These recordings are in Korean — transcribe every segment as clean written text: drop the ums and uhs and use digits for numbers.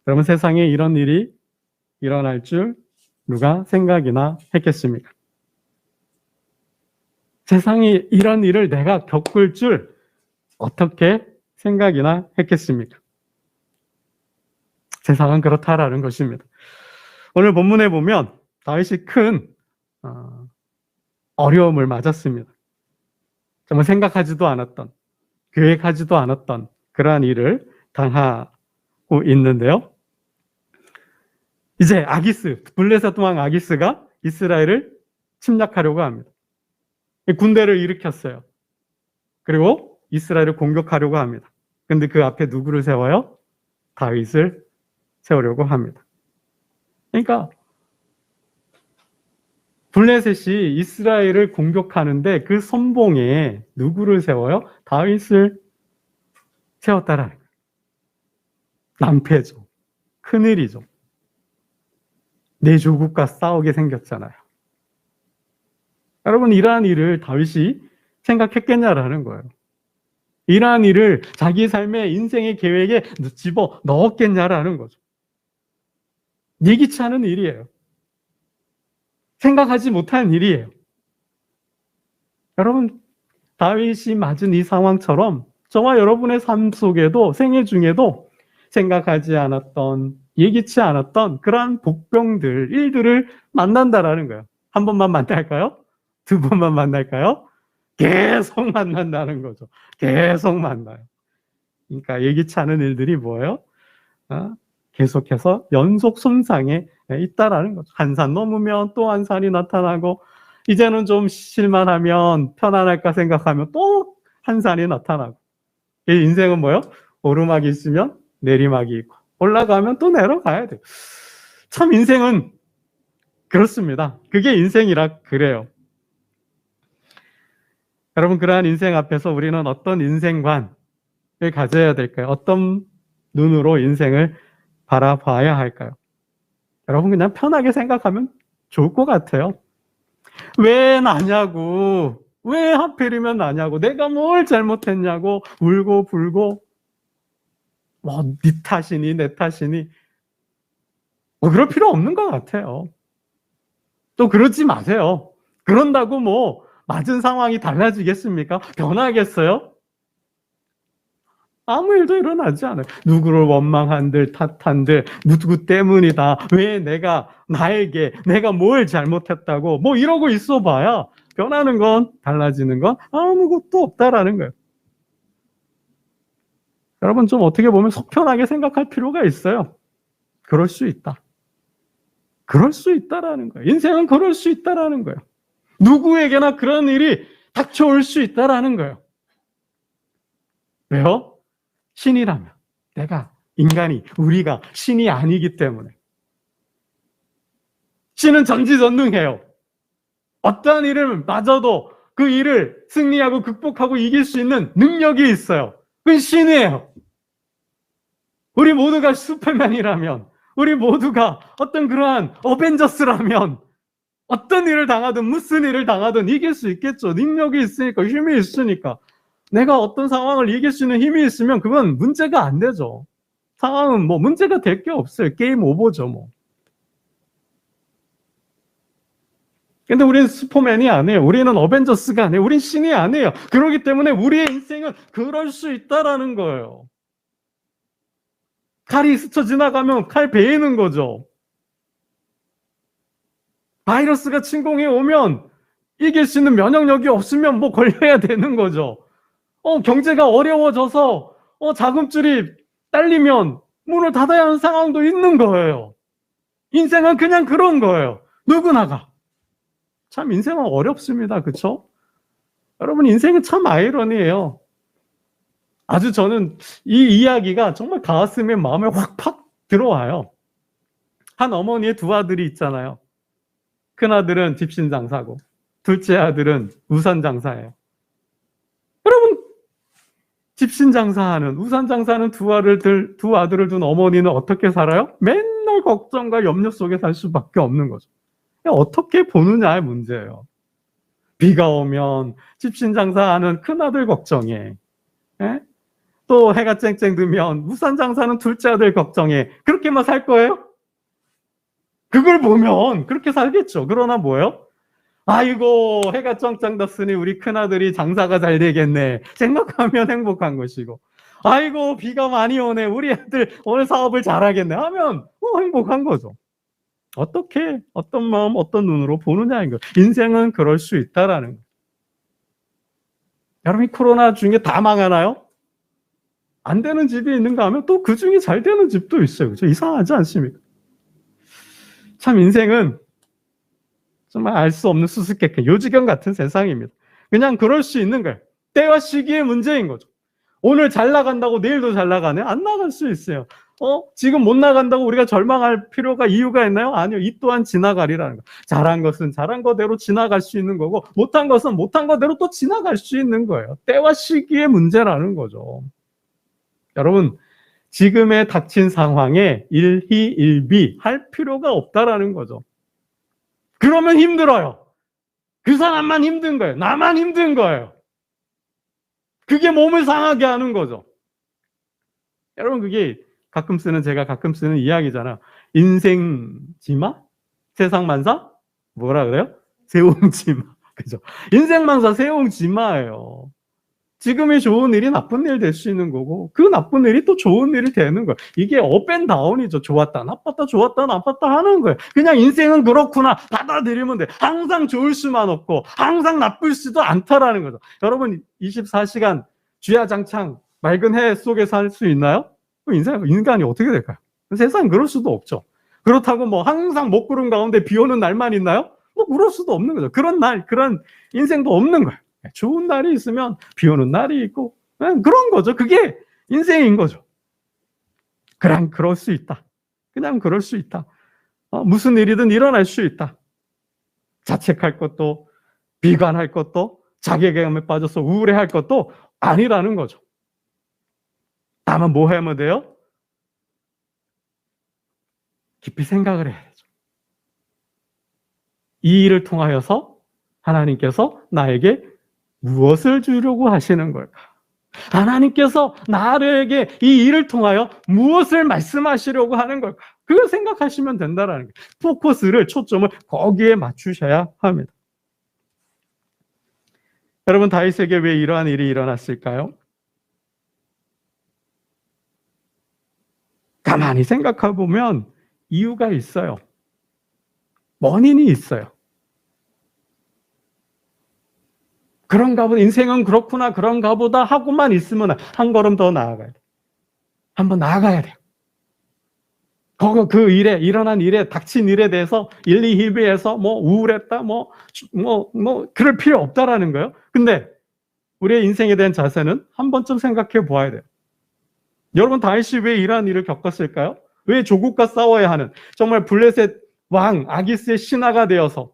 여러분, 세상에 이런 일이 일어날 줄 누가 생각이나 했겠습니까? 세상에 이런 일을 내가 겪을 줄 어떻게 생각이나 했겠습니까? 세상은 그렇다라는 것입니다. 오늘 본문에 보면 다윗이 큰 어려움을 맞았습니다. 정말 생각하지도 않았던, 계획하지도 않았던 그러한 일을 당하고 있는데요. 이제 아기스, 블레셋 왕 아기스가 이스라엘을 침략하려고 합니다. 군대를 일으켰어요. 그리고 이스라엘을 공격하려고 합니다. 근데 그 앞에 누구를 세워요? 다윗을 세우려고 합니다. 그러니까 블레셋이 이스라엘을 공격하는데 그 선봉에 누구를 세워요? 다윗을 세웠다라는 거예요. 낭패죠. 큰일이죠. 내 조국과 싸우게 생겼잖아요. 여러분, 이러한 일을 다윗이 생각했겠냐라는 거예요. 이러한 일을 자기 삶의 인생의 계획에 집어 넣었겠냐라는 거죠. 예기치 않은 일이에요. 생각하지 못한 일이에요. 여러분, 다윗이 맞은 이 상황처럼 저와 여러분의 삶 속에도, 생애 중에도 생각하지 않았던, 예기치 않았던 그러한 복병들, 일들을 만난다라는 거예요. 한 번만 만날까요? 두 번만 만날까요? 계속 만난다는 거죠. 계속 만나요. 그러니까 예기치 않은 일들이 뭐예요? 계속해서 연속 손상에 있다라는 거죠. 한 산 넘으면 또 한 산이 나타나고, 이제는 좀 쉴만하면 편안할까 생각하면 또 한 산이 나타나고. 인생은 뭐예요? 오르막이 있으면 내리막이 있고, 올라가면 또 내려가야 돼요. 참 인생은 그렇습니다. 그게 인생이라 그래요. 여러분, 그러한 인생 앞에서 우리는 어떤 인생관을 가져야 될까요? 어떤 눈으로 인생을 바라봐야 할까요? 여러분, 그냥 편하게 생각하면 좋을 것 같아요. 왜 나냐고, 왜 하필이면 나냐고, 내가 뭘 잘못했냐고 울고 불고, 뭐 네 탓이니 내 탓이니, 뭐 그럴 필요 없는 것 같아요. 또 그러지 마세요. 그런다고 뭐 맞은 상황이 달라지겠습니까? 변하겠어요? 아무 일도 일어나지 않아요. 누구를 원망한들, 탓한들, 누구 때문이다, 왜 내가 뭘 잘못했다고, 뭐 이러고 있어 봐야 변하는 건, 달라지는 건 아무것도 없다라는 거예요. 여러분, 좀 어떻게 보면 속편하게 생각할 필요가 있어요. 그럴 수 있다. 그럴 수 있다라는 거예요. 인생은 그럴 수 있다라는 거예요. 누구에게나 그런 일이 닥쳐올 수 있다라는 거예요. 왜요? 신이라면, 인간이, 우리가 신이 아니기 때문에. 신은 전지전능해요. 어떠한 일을 맞아도 그 일을 승리하고 극복하고 이길 수 있는 능력이 있어요. 그건 신이에요. 우리 모두가 슈퍼맨이라면, 우리 모두가 어떤 그러한 어벤져스라면 어떤 일을 당하든 무슨 일을 당하든 이길 수 있겠죠. 능력이 있으니까, 힘이 있으니까. 내가 어떤 상황을 이길 수 있는 힘이 있으면 그건 문제가 안 되죠. 상황은 뭐 문제가 될 게 없어요. 게임 오버죠, 뭐. 근데 우리는 슈퍼맨이 아니에요. 우리는 어벤져스가 아니에요. 우린 신이 아니에요. 그렇기 때문에 우리의 인생은 그럴 수 있다라는 거예요. 칼이 스쳐 지나가면 칼 베이는 거죠. 바이러스가 침공해 오면 이길 수 있는 면역력이 없으면 뭐 걸려야 되는 거죠. 경제가 어려워져서 자금줄이 딸리면 문을 닫아야 하는 상황도 있는 거예요. 인생은 그냥 그런 거예요. 누구나가. 참 인생은 어렵습니다. 그렇죠? 여러분, 인생은 참 아이러니해요. 아주 저는 이 이야기가 정말 가슴에 마음에 확 팍 들어와요. 한 어머니의 두 아들이 있잖아요. 큰아들은 집신장사고 둘째 아들은 우산장사예요. 여러분, 집신장사하는, 우산장사하는 두 아들을 둔 어머니는 어떻게 살아요? 맨날 걱정과 염려 속에 살 수밖에 없는 거죠. 어떻게 보느냐의 문제예요. 비가 오면 집신장사하는 큰아들 걱정해. 또 해가 쨍쨍 뜨면 우산 장사는 둘째 아들 걱정해. 그렇게만 살 거예요? 그걸 보면 그렇게 살겠죠. 그러나 뭐예요? 아이고, 해가 쨍쨍 떴으니 우리 큰아들이 장사가 잘 되겠네 생각하면 행복한 것이고, 아이고, 비가 많이 오네, 우리 아들 오늘 사업을 잘하겠네 하면 행복한 거죠. 어떻게, 어떤 마음, 어떤 눈으로 보느냐인 거예요. 인생은 그럴 수 있다라는 거예요. 여러분, 코로나 중에 다 망하나요? 안 되는 집이 있는가 하면 또 그 중에 잘 되는 집도 있어요. 그죠? 이상하지 않습니까? 참 인생은 정말 알 수 없는 수수께끼, 요지경 같은 세상입니다. 그냥 그럴 수 있는 거예요. 때와 시기의 문제인 거죠. 오늘 잘 나간다고 내일도 잘 나가네? 안 나갈 수 있어요. 지금 못 나간다고 우리가 절망할 필요가, 이유가 있나요? 아니요. 이 또한 지나가리라는 거. 잘한 것은 잘한 거대로 지나갈 수 있는 거고, 못한 것은 못한 거대로 또 지나갈 수 있는 거예요. 때와 시기의 문제라는 거죠. 여러분, 지금의 닥친 상황에 일희일비 할 필요가 없다라는 거죠. 그러면 힘들어요. 그 사람만 힘든 거예요. 나만 힘든 거예요. 그게 몸을 상하게 하는 거죠. 여러분, 그게 제가 가끔 쓰는 이야기잖아. 인생지마? 세상만사? 뭐라 그래요? 세옹지마. 그죠? 인생만사 세옹지마예요. 지금이 좋은 일이 나쁜 일 될 수 있는 거고, 그 나쁜 일이 또 좋은 일이 되는 거예요. 이게 업앤다운이죠. 좋았다 나빴다, 좋았다 나빴다 하는 거예요. 그냥 인생은 그렇구나 받아들이면 돼. 항상 좋을 수만 없고 항상 나쁠 수도 않다라는 거죠. 여러분, 24시간 주야장창 맑은 해 속에 살 수 있나요? 인간이 어떻게 될까요? 세상은 그럴 수도 없죠. 그렇다고 뭐 항상 먹구름 가운데 비 오는 날만 있나요? 뭐 그럴 수도 없는 거죠. 그런 인생도 없는 거예요. 좋은 날이 있으면 비 오는 날이 있고, 그런 거죠. 그게 인생인 거죠. 그냥 그럴 수 있다. 그냥 그럴 수 있다. 무슨 일이든 일어날 수 있다. 자책할 것도, 비관할 것도, 자괴감에 빠져서 우울해할 것도 아니라는 거죠. 다만 뭐 하면 돼요? 깊이 생각을 해야 되죠. 이 일을 통하여서 하나님께서 나에게 무엇을 주려고 하시는 걸까? 하나님께서 나에게 이 일을 통하여 무엇을 말씀하시려고 하는 걸까? 그걸 생각하시면 된다는 거예요. 초점을 거기에 맞추셔야 합니다. 여러분, 다윗에게 왜 이러한 일이 일어났을까요? 가만히 생각해 보면 이유가 있어요. 원인이 있어요. 그런가 보다, 인생은 그렇구나, 그런가 보다 하고만 있으면 한 걸음 더 나아가야 돼. 한번 나아가야 돼요. 그 일에, 일어난 일에, 닥친 일에 대해서 일희일비해서 우울했다, 그럴 필요 없다라는 거예요. 근데 우리의 인생에 대한 자세는 한 번쯤 생각해 보아야 돼요. 여러분, 다윗이 왜 이러한 일을 겪었을까요? 왜 조국과 싸워야 하는, 정말 블레셋 왕 아기스의 신하가 되어서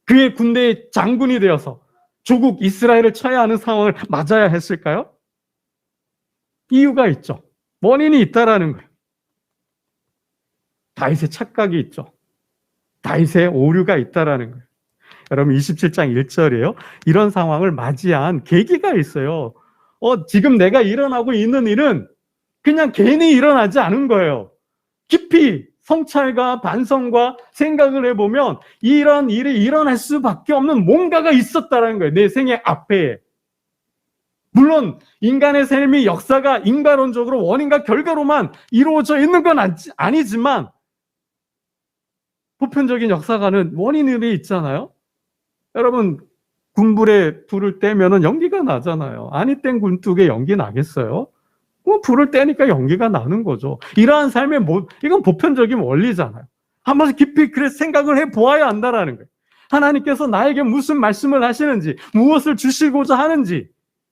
그의 군대의 장군이 되어서 조국 이스라엘을 쳐야 하는 상황을 맞아야 했을까요? 이유가 있죠. 원인이 있다라는 거예요. 다윗의 착각이 있죠. 다윗의 오류가 있다라는 거예요. 여러분, 27장 1절이에요. 이런 상황을 맞이한 계기가 있어요. 지금 내가 일어나고 있는 일은 그냥 괜히 일어나지 않은 거예요. 깊이 성찰과 반성과 생각을 해보면 이런 일이 일어날 수밖에 없는 뭔가가 있었다는 거예요. 내 생애 앞에. 물론 인간의 삶이, 역사가 인간론적으로 원인과 결과로만 이루어져 있는 건 아니지만, 보편적인 역사가는 원인이 있잖아요. 여러분, 군불에 불을 떼면 연기가 나잖아요. 아니 땐 굴뚝에 연기 나겠어요? 불을 떼니까 연기가 나는 거죠. 이러한 삶의 이건 보편적인 원리잖아요. 한번 깊이 생각을 해보아야 한다라는 거예요. 하나님께서 나에게 무슨 말씀을 하시는지, 무엇을 주시고자 하는지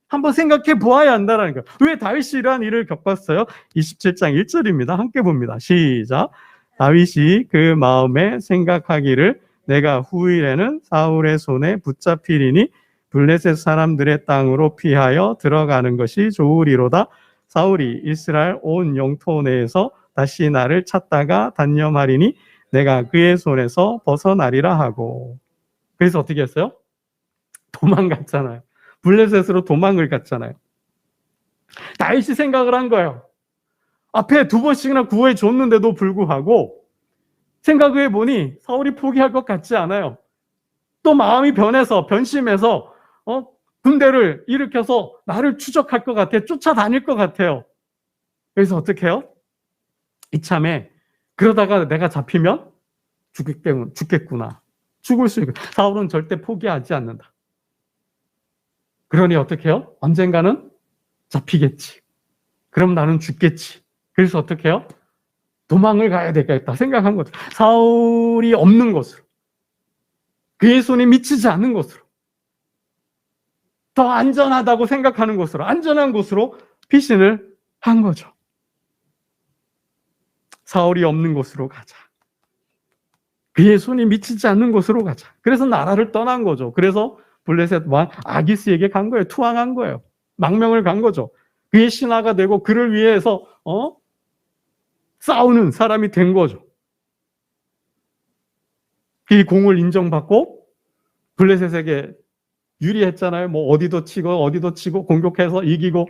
한번 생각해 보아야 한다라는 거예요. 왜 다윗이 이러한 일을 겪었어요? 27장 1절입니다. 함께 봅니다. 시작. 다윗이 그 마음에 생각하기를 내가 후일에는 사울의 손에 붙잡히리니 블레셋 사람들의 땅으로 피하여 들어가는 것이 좋으리로다. 사울이 이스라엘 온 영토 내에서 다시 나를 찾다가 단념하리니 내가 그의 손에서 벗어나리라 하고. 그래서 어떻게 했어요? 도망갔잖아요. 블레셋으로 도망을 갔잖아요. 다윗이 생각을 한 거예요. 앞에 2번씩이나 구해 줬는데도 불구하고 생각을 해보니 사울이 포기할 것 같지 않아요. 또 마음이 변심해서 군대를 일으켜서 나를 추적할 것 같아, 쫓아다닐 것 같아요. 그래서 어떻게 해요? 이참에 그러다가 내가 잡히면 죽겠구나. 죽을 수 있고. 사울은 절대 포기하지 않는다. 그러니 어떻게 해요? 언젠가는 잡히겠지. 그럼 나는 죽겠지. 그래서 어떻게 해요? 도망을 가야 되겠다 생각한 거죠. 사울이 없는 곳으로, 그의 손이 미치지 않는 곳으로, 더 안전하다고 생각하는 곳으로, 안전한 곳으로 피신을 한 거죠. 사울이 없는 곳으로 가자. 그의 손이 미치지 않는 곳으로 가자. 그래서 나라를 떠난 거죠. 그래서 블레셋 왕 아기스에게 간 거예요. 투항한 거예요. 망명을 간 거죠. 그의 신하가 되고 그를 위해서 싸우는 사람이 된 거죠. 이 공을 인정받고 블레셋에게 유리했잖아요. 뭐 어디도 치고 공격해서 이기고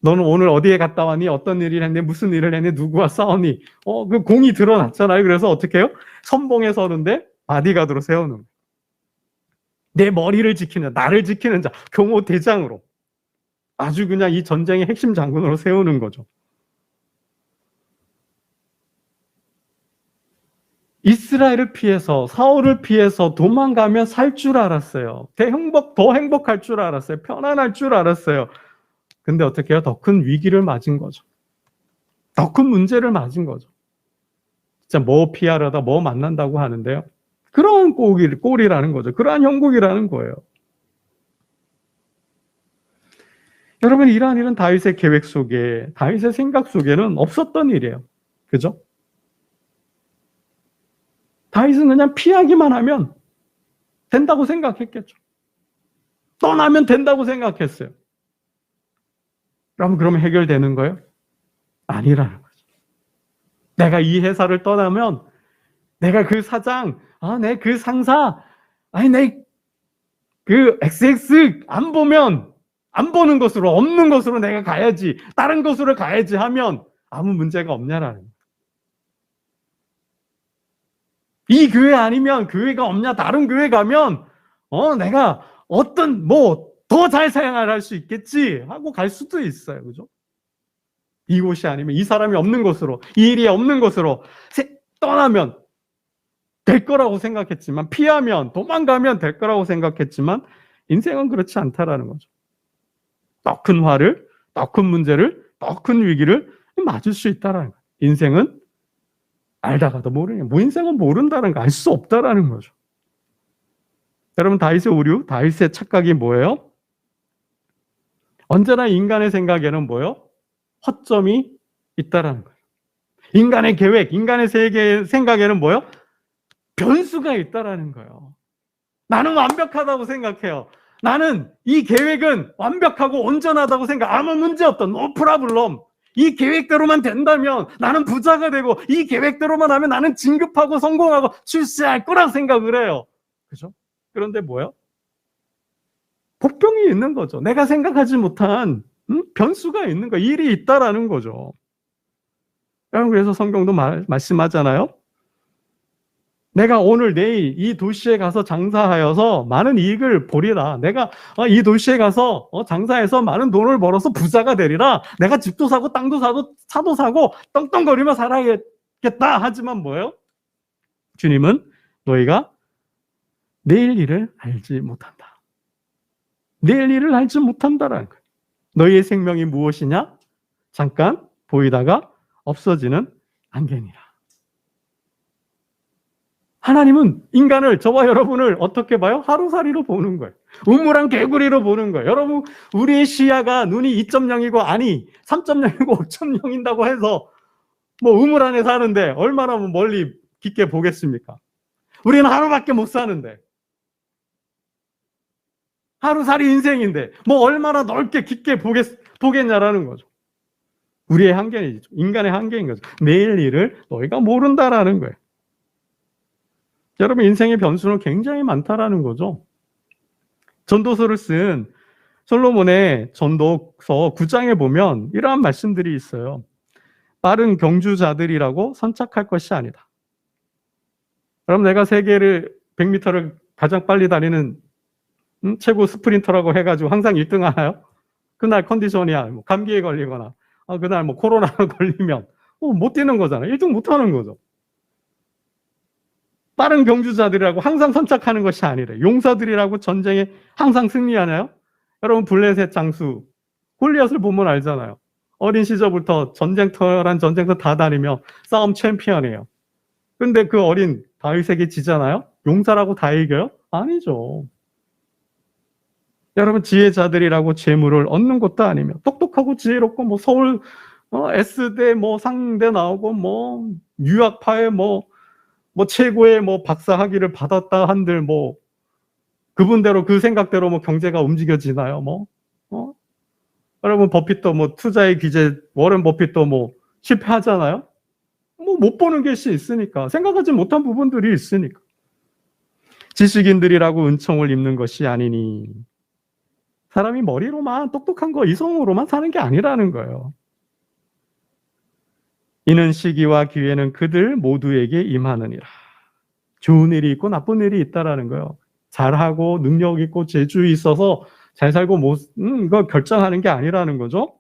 너는 오늘 어디에 갔다 왔니? 어떤 일을 했니? 무슨 일을 했니? 누구와 싸웠니? 그 공이 드러났잖아요. 그래서 어떻게 해요? 선봉에 서는데 바디가드로 세우는 거예요. 내 머리를 지키는, 나를 지키는 자, 경호 대장으로. 아주 그냥 이 전쟁의 핵심 장군으로 세우는 거죠. 이스라엘을 피해서, 사울을 피해서 도망가면 살 줄 알았어요. 더 행복할 줄 알았어요. 편안할 줄 알았어요. 근데 어떻게 해요? 더 큰 위기를 맞은 거죠. 더 큰 문제를 맞은 거죠. 진짜 뭐 피하려다 뭐 만난다고 하는데요. 그런 꼴이라는 거죠. 그러한 형국이라는 거예요. 여러분, 이러한 일은 다윗의 계획 속에, 다윗의 생각 속에는 없었던 일이에요. 그죠? 다윗은 그냥 피하기만 하면 된다고 생각했겠죠. 떠나면 된다고 생각했어요. 그러면 해결되는 거예요? 아니라는 거죠. 내가 이 회사를 떠나면 내가 그 사장, 내 그 상사, 내 그 XX 안 보는 곳으로, 없는 곳으로 내가 가야지, 다른 곳으로 가야지 하면 아무 문제가 없냐라는 거예요. 이 교회 아니면 교회가 없냐, 다른 교회 가면 내가 어떤 더 잘 생활할 수 있겠지 하고 갈 수도 있어요. 그죠? 이곳이 아니면, 이 사람이 없는 곳으로, 이 일이 없는 곳으로 떠나면 될 거라고 생각했지만, 피하면, 도망가면 될 거라고 생각했지만 인생은 그렇지 않다라는 거죠. 더 큰 화를, 더 큰 문제를, 더 큰 위기를 맞을 수 있다라는 거예요. 인생은 알다가도 모르는, 인생은 모른다는 거, 알 수 없다라는 거죠. 여러분, 다윗의 오류, 다윗의 착각이 뭐예요? 언제나 인간의 생각에는 뭐예요? 허점이 있다라는 거예요. 인간의 계획, 인간의 생각에는 뭐예요? 변수가 있다라는 거예요. 나는 완벽하다고 생각해요. 나는 이 계획은 완벽하고 온전하다고 생각, 아무 문제 없다. no problem. 이 계획대로만 된다면 나는 부자가 되고, 이 계획대로만 하면 나는 진급하고 성공하고 출세할 거라고 생각을 해요. 그죠? 그런데 뭐예요? 복병이 있는 거죠. 내가 생각하지 못한 변수가 있는 거예요. 일이 있다라는 거죠. 여러분, 그래서 성경도 말씀하잖아요. 내가 오늘 내일 이 도시에 가서 장사하여서 많은 이익을 보리라. 내가 이 도시에 가서 장사해서 많은 돈을 벌어서 부자가 되리라. 내가 집도 사고 땅도 사고 차도 사고 떵떵거리며 살아야겠다. 하지만 뭐예요? 주님은 너희가 내일 일을 알지 못한다. 내일 일을 알지 못한다라는 거예요. 너희의 생명이 무엇이냐? 잠깐 보이다가 없어지는 안개니라. 하나님은 인간을, 저와 여러분을 어떻게 봐요? 하루살이로 보는 거예요. 우물한 개구리로 보는 거예요. 여러분, 우리의 시야가 눈이 2.0이고 아니 3.0이고 5.0인다고 해서 우물 안에 사는데 얼마나 멀리 깊게 보겠습니까? 우리는 하루밖에 못 사는데, 하루살이 인생인데 얼마나 넓게 깊게 보겠냐라는 거죠. 우리의 한계이죠. 인간의 한계인 거죠. 내일 일을 너희가 모른다라는 거예요. 여러분, 인생의 변수는 굉장히 많다라는 거죠. 전도서를 쓴 솔로몬의 전도서 9장에 보면 이러한 말씀들이 있어요. 빠른 경주자들이라고 선착할 것이 아니다. 그럼 내가 세계를 100m를 가장 빨리 달리는 최고 스프린터라고 해가지고 항상 1등 하나요? 그날 컨디션이야. 뭐 감기에 걸리거나 그날 뭐 코로나로 걸리면 못 뛰는 거잖아요. 1등 못 하는 거죠. 빠른 경주자들이라고 항상 선착하는 것이 아니래. 용사들이라고 전쟁에 항상 승리하나요? 여러분 블레셋 장수 골리앗을 보면 알잖아요. 어린 시절부터 전쟁터란 전쟁터 다 다니며 싸움 챔피언이에요. 근데 그 어린 다윗에게 지잖아요? 용사라고 다 이겨요? 아니죠. 여러분 지혜자들이라고 재물을 얻는 것도 아니며 똑똑하고 지혜롭고 뭐 서울 S대 뭐 상대 나오고 뭐 유학파에 뭐 최고의 뭐 박사 학위를 받았다 한들 뭐 그분대로 그 생각대로 뭐 경제가 움직여지나요? 여러분 버핏도 뭐 투자의 귀재 워렌 버핏도 뭐 실패하잖아요. 뭐 못 보는 것이 있으니까 생각하지 못한 부분들이 있으니까 지식인들이라고 은총을 입는 것이 아니니 사람이 머리로만 똑똑한 거 이성으로만 사는 게 아니라는 거예요. 이는 시기와 기회는 그들 모두에게 임하느니라. 좋은 일이 있고 나쁜 일이 있다라는 거예요. 잘하고 능력 있고 재주 있어서 잘 살고 이거 결정하는 게 아니라는 거죠.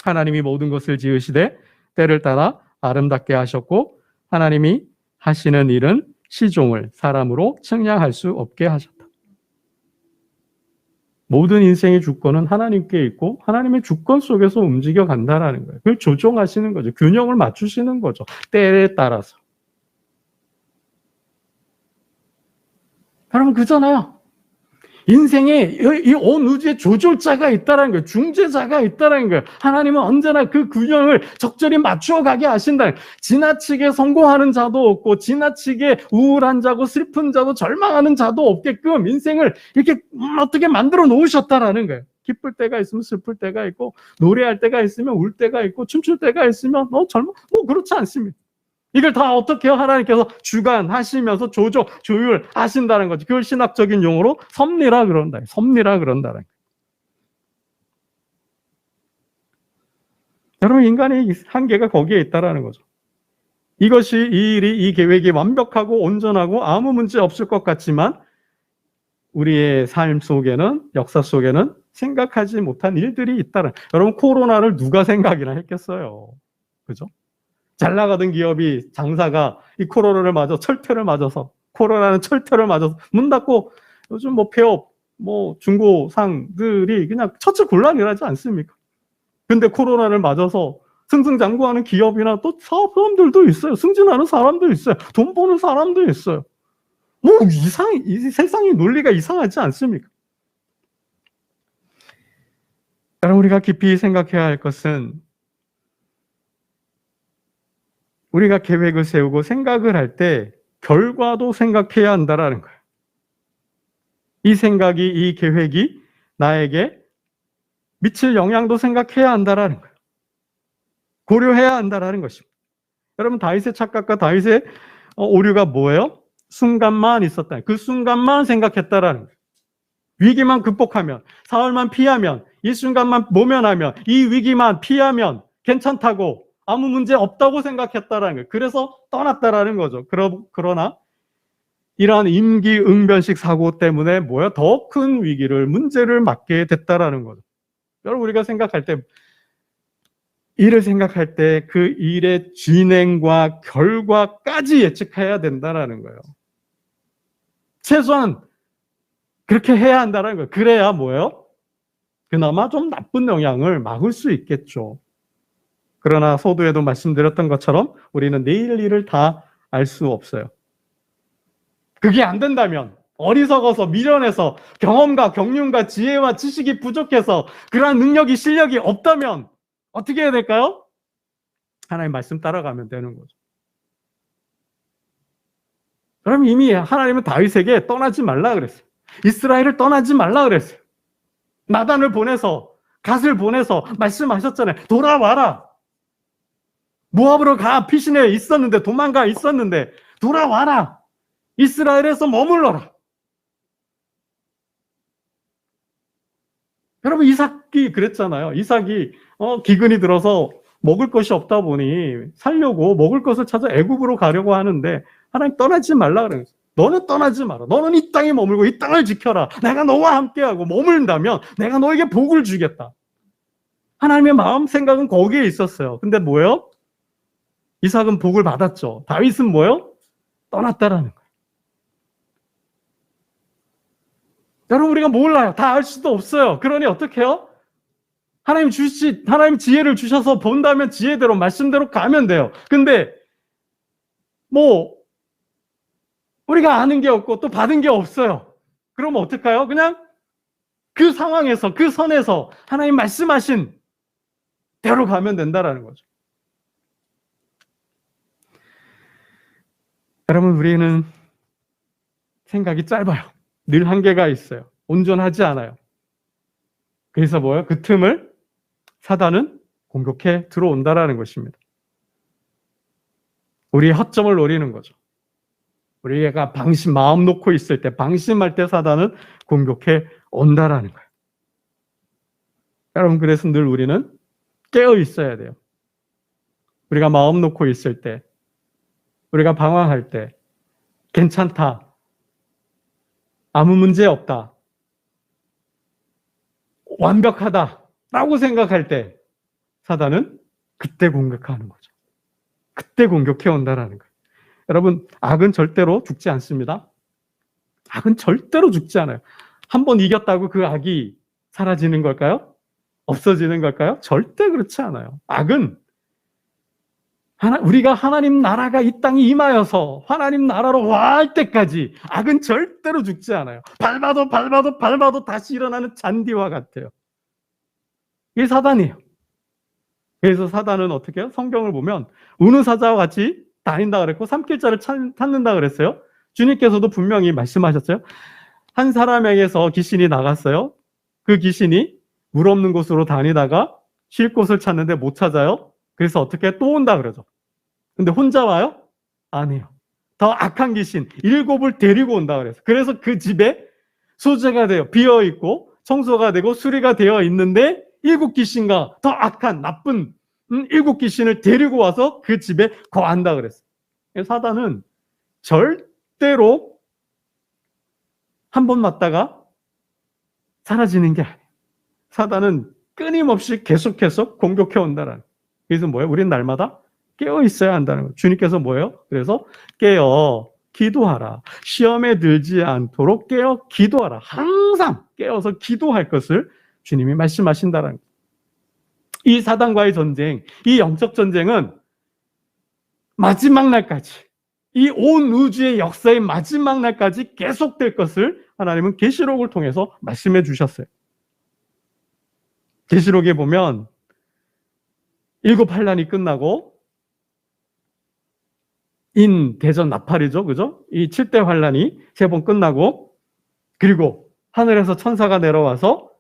하나님이 모든 것을 지으시되 때를 따라 아름답게 하셨고 하나님이 하시는 일은 시종을 사람으로 측량할 수 없게 하셨다. 모든 인생의 주권은 하나님께 있고 하나님의 주권 속에서 움직여 간다라는 거예요. 그걸 조정하시는 거죠. 균형을 맞추시는 거죠. 때에 따라서. 여러분 그잖아요. 인생에 이 온 우주에 조절자가 있다는 거예요. 중재자가 있다는 거예요. 하나님은 언제나 그 균형을 적절히 맞추어 가게 하신다는 거예요. 지나치게 성공하는 자도 없고 지나치게 우울한 자고 슬픈 자도 절망하는 자도 없게끔 인생을 이렇게 어떻게 만들어 놓으셨다라는 거예요. 기쁠 때가 있으면 슬플 때가 있고 노래할 때가 있으면 울 때가 있고 춤출 때가 있으면 그렇지 않습니다. 이걸 다 어떻게 하나님께서 주관하시면서 조율하신다는 거죠. 그걸 신학적인 용어로 섭리라 그런다. 섭리라 그런다는 거예요. 여러분 인간의 한계가 거기에 있다라는 거죠. 이 일이 이 계획이 완벽하고 온전하고 아무 문제 없을 것 같지만 우리의 삶 속에는 역사 속에는 생각하지 못한 일들이 있다는. 여러분 코로나를 누가 생각이나 했겠어요. 그죠? 잘 나가던 기업이 장사가 이 코로나를 맞아 철퇴를 맞아서 코로나는 철퇴를 맞아서 문 닫고 요즘 뭐 폐업 뭐 중고상들이 그냥 처치곤란이라지 않습니까? 근데 코로나를 맞아서 승승장구하는 기업이나 또 사람들도 있어요. 승진하는 사람도 있어요. 돈 버는 사람도 있어요. 이 세상의 논리가 이상하지 않습니까? 여러분 우리가 깊이 생각해야 할 것은 우리가 계획을 세우고 생각을 할 때 결과도 생각해야 한다라는 거예요. 이 생각이, 이 계획이 나에게 미칠 영향도 생각해야 한다라는 거예요. 고려해야 한다라는 것입니다. 여러분 다윗의 착각과 다윗의 오류가 뭐예요? 순간만 있었다. 그 순간만 생각했다라는 거예요. 위기만 극복하면, 사울만 피하면, 이 순간만 모면하면, 이 위기만 피하면 괜찮다고 아무 문제 없다고 생각했다라는 거예요. 그래서 떠났다라는 거죠. 그러나 이러한 임기응변식 사고 때문에 더 큰 위기를, 문제를 맞게 됐다라는 거죠. 여러분 우리가 생각할 때, 일을 생각할 때 그 일의 진행과 결과까지 예측해야 된다라는 거예요. 최소한 그렇게 해야 한다는 거예요. 그래야 그나마 좀 나쁜 영향을 막을 수 있겠죠. 그러나 서두에도 말씀드렸던 것처럼 우리는 내일 일을 다 알 수 없어요. 그게 안 된다면 어리석어서 미련해서 경험과 경륜과 지혜와 지식이 부족해서 그러한 능력이 실력이 없다면 어떻게 해야 될까요? 하나님 말씀 따라가면 되는 거죠. 그럼 이미 하나님은 다윗에게 떠나지 말라 그랬어요. 이스라엘을 떠나지 말라 그랬어요. 나단을 보내서 갓을 보내서 말씀하셨잖아요. 돌아와라. 모압으로 가. 피신에 있었는데 도망가 있었는데 돌아와라. 이스라엘에서 머물러라. 여러분, 이삭이 그랬잖아요. 이삭이 기근이 들어서 먹을 것이 없다 보니 살려고 먹을 것을 찾아 애굽으로 가려고 하는데 하나님 떠나지 말라 그랬어요. 너는 떠나지 마라. 너는 이 땅에 머물고 이 땅을 지켜라. 내가 너와 함께하고 머물다면 내가 너에게 복을 주겠다. 하나님의 마음 생각은 거기에 있었어요. 근데 뭐예요? 이삭은 복을 받았죠. 다윗은 뭐예요? 떠났다라는 거예요. 여러분, 우리가 몰라요. 다 알 수도 없어요. 그러니 어떻게 해요? 하나님 지혜를 주셔서 본다면 지혜대로, 말씀대로 가면 돼요. 근데 우리가 아는 게 없고 또 받은 게 없어요. 그러면 어떡해요? 그냥 그 상황에서, 그 선에서 하나님 말씀하신 대로 가면 된다라는 거죠. 여러분, 우리는 생각이 짧아요. 늘 한계가 있어요. 온전하지 않아요. 그래서 뭐예요? 그 틈을 사단은 공격해 들어온다라는 것입니다. 우리의 허점을 노리는 거죠. 우리가 마음 놓고 있을 때, 방심할 때 사단은 공격해 온다라는 거예요. 여러분, 그래서 늘 우리는 깨어 있어야 돼요. 우리가 마음 놓고 있을 때, 우리가 방황할 때, 괜찮다, 아무 문제 없다, 완벽하다 라고 생각할 때 사단은 그때 공격하는 거죠. 그때 공격해 온다라는 거예요. 여러분, 악은 절대로 죽지 않습니다. 악은 절대로 죽지 않아요. 한번 이겼다고 그 악이 사라지는 걸까요? 없어지는 걸까요? 절대 그렇지 않아요. 악은 우리가 하나님 나라가 이 땅에 임하여서 하나님 나라로 와 할 때까지 악은 절대로 죽지 않아요. 밟아도 다시 일어나는 잔디와 같아요. 이게 사단이에요. 그래서 사단은 어떻게 해요? 성경을 보면 우는 사자와 같이 다닌다 그랬고 삼킬자를 찾는다 그랬어요. 주님께서도 분명히 말씀하셨어요. 한 사람에게서 귀신이 나갔어요. 그 귀신이 물 없는 곳으로 다니다가 쉴 곳을 찾는데 못 찾아요. 그래서 어떻게 또 온다 그러죠. 근데 혼자 와요? 아니에요. 더 악한 귀신 7을 데리고 온다 그래서. 그래서 그 집에 소재가 되어 비어 있고 청소가 되고 수리가 되어 있는데 7 귀신과 더 악한 나쁜 7 귀신을 데리고 와서 그 집에 거한다 그랬어요. 사단은 절대로 한 번 맞다가 사라지는 게 아니에요. 사단은 끊임없이 계속해서 공격해 온다라는. 그래서 뭐예요? 우리는 날마다 깨어 있어야 한다는 거예요. 주님께서 뭐예요? 그래서 깨어 기도하라. 시험에 들지 않도록 깨어 기도하라. 항상 깨어서 기도할 것을 주님이 말씀하신다는 거예요. 이 사단과의 전쟁, 이 영적 전쟁은 마지막 날까지, 이 온 우주의 역사의 마지막 날까지 계속될 것을 하나님은 계시록을 통해서 말씀해 주셨어요. 계시록에 보면 7 환란이 끝나고 대전 나팔이죠. 그죠? 이 7대 환란이 3번 끝나고 그리고 하늘에서 천사가 내려와서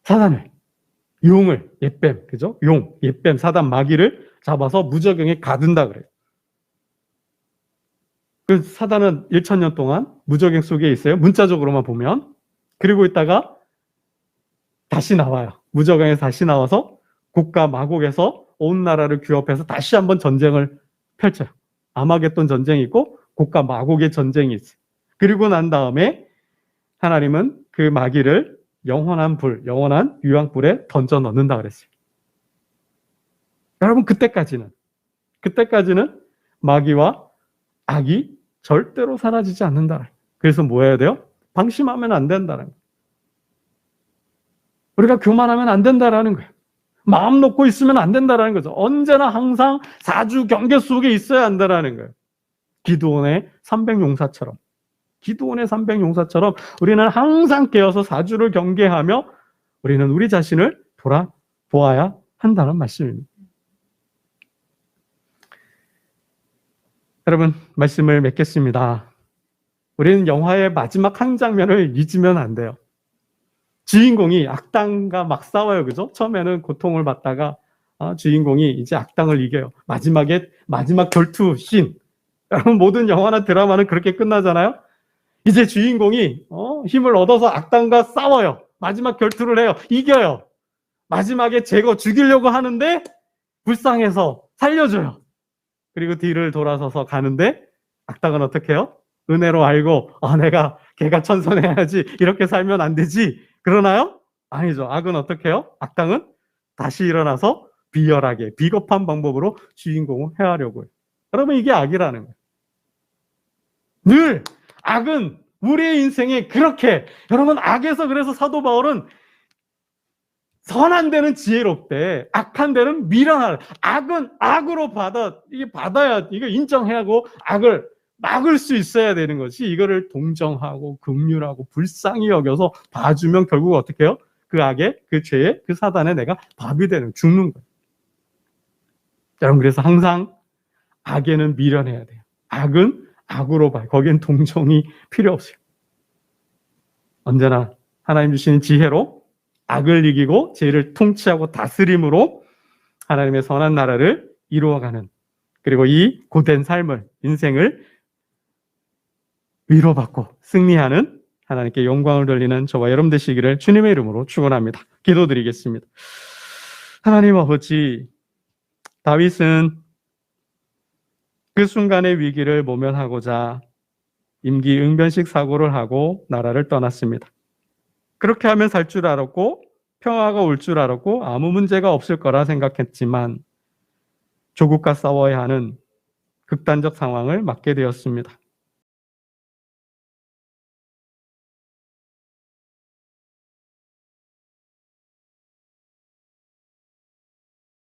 사단을, 용을, 옛뱀, 그죠? 옛뱀, 사단 마귀를 잡아서 무저갱에 가둔다 그래요. 그 사단은 1000년 동안 무저갱 속에 있어요. 문자적으로만 보면. 그리고 있다가 다시 나와요. 무저갱에서 다시 나와서 국가 마곡에서 온 나라를 규합해서 다시 한번 전쟁을 펼쳐요. 아마겟돈 전쟁이 있고 국가 마곡의 전쟁이 있어요. 그리고 난 다음에 하나님은 그 마귀를 영원한 유황불에 던져 넣는다 그랬어요. 여러분, 그때까지는 마귀와 악이 절대로 사라지지 않는다. 그래서 뭐 해야 돼요? 방심하면 안 된다는 거예요. 우리가 교만하면 안 된다라는 거예요. 마음 놓고 있으면 안 된다라는 거죠. 언제나 항상 사주 경계 속에 있어야 한다라는 거예요. 기드온의 300용사처럼. 우리는 항상 깨어서 사주를 경계하며 우리는 우리 자신을 돌아보아야 한다는 말씀입니다. 여러분, 말씀을 맺겠습니다. 우리는 영화의 마지막 한 장면을 잊으면 안 돼요. 주인공이 악당과 막 싸워요. 그죠? 처음에는 고통을 받다가 주인공이 이제 악당을 이겨요. 마지막 결투 씬. 여러분, 모든 영화나 드라마는 그렇게 끝나잖아요. 이제 주인공이 힘을 얻어서 악당과 싸워요. 마지막 결투를 해요. 이겨요. 마지막에 죽이려고 하는데 불쌍해서 살려줘요. 그리고 뒤를 돌아서서 가는데 악당은 어떻게 해요? 은혜로 알고 내가 걔가 천선해야지, 이렇게 살면 안 되지, 그러나요? 아니죠. 악은 어떻게 해요? 악당은 다시 일어나서 비열하게 비겁한 방법으로 주인공을 해하려고 해요. 그러면 이게 악이라는 거예요. 늘 악은 우리의 인생에 그렇게, 여러분, 악에서 그래서 사도 바울은 선한 데는 지혜롭대, 악한 데는 미련하다. 악은 악으로 받아야, 이거 인정해야 하고, 악을 막을 수 있어야 되는 것이, 이거를 동정하고 긍휼하고 불쌍히 여겨서 봐주면 결국 어떻게 해요? 그 악의, 그 죄의, 그 사단에 내가 밥이 되는, 죽는 거예요. 여러분, 그래서 항상 악에는 미련해야 돼요. 악은 악으로 봐요. 거기엔 동정이 필요 없어요. 언제나 하나님 주시는 지혜로 악을 이기고 죄를 통치하고 다스림으로 하나님의 선한 나라를 이루어가는, 그리고 이 고된 삶을, 인생을 위로받고 승리하는 하나님께 영광을 돌리는 저와 여러분 되시기를 주님의 이름으로 축원합니다. 기도드리겠습니다. 하나님 아버지, 다윗은 그 순간의 위기를 모면하고자 임기응변식 사고를 하고 나라를 떠났습니다. 그렇게 하면 살 줄 알았고 평화가 올 줄 알았고 아무 문제가 없을 거라 생각했지만 조국과 싸워야 하는 극단적 상황을 맞게 되었습니다.